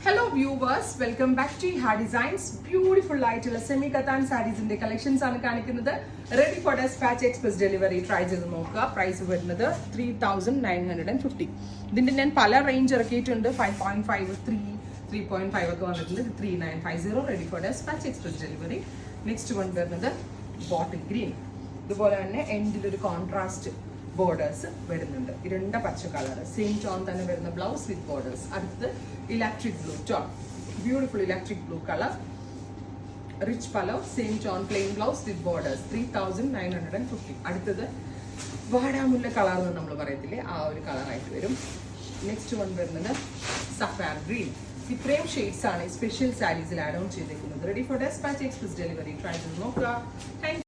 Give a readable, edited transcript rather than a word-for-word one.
Hello viewers, welcome back to Iha Designs. Beautiful ആയിട്ടുള്ള semi കത്താൻ സാരീസിന്റെ കളക്ഷൻസ് ആണ് കാണിക്കുന്നത്. Ready for despatch express delivery try ചെയ്ത് നോക്കുക. പ്രൈസ് വരുന്നത് 3950. ഇതിന്റെ ഞാൻ പല റേഞ്ച് ഇറക്കിയിട്ടുണ്ട്. 5.5, 3.5 ഒക്കെ വന്നിട്ടുണ്ട്. 3950 ready for despatch express delivery. Next one വരുന്നത് ബോട്ടിൽ ഗ്രീൻ. ഇതുപോലെ തന്നെ എൻഡിൽ ഒരു കോൺട്രാസ്റ്റ് ബോർഡേഴ്സ് വരുന്നുണ്ട്. ഇരുണ്ട പച്ച കളർ സെയിം ടോൺ തന്നെ വരുന്ന ബ്ലൗസ് വിത്ത് ബോർഡേഴ്സ്. അടുത്ത് electric blue tone, beautiful electric blue colour, rich pallu same tone plain blouse with borders. 3950. അടുത്തത് വാടാമുല്ല കളർ എന്ന് നമ്മൾ പറയത്തില്ലേ, ആ ഒരു കളറായിട്ട് വരും. നെക്സ്റ്റ് വൺ വരുന്നത് സഫാർ ഗ്രീൻ. ഇത്രയും ഷെയ്ഡ്സ് ആണ് സ്പെഷ്യൽ സാരീസിൽ ആഡ് ഓൺ ചെയ്തേക്കുന്നത്. Ready for despatch express delivery try ചെയ്ത് നോക്കുക. താങ്ക്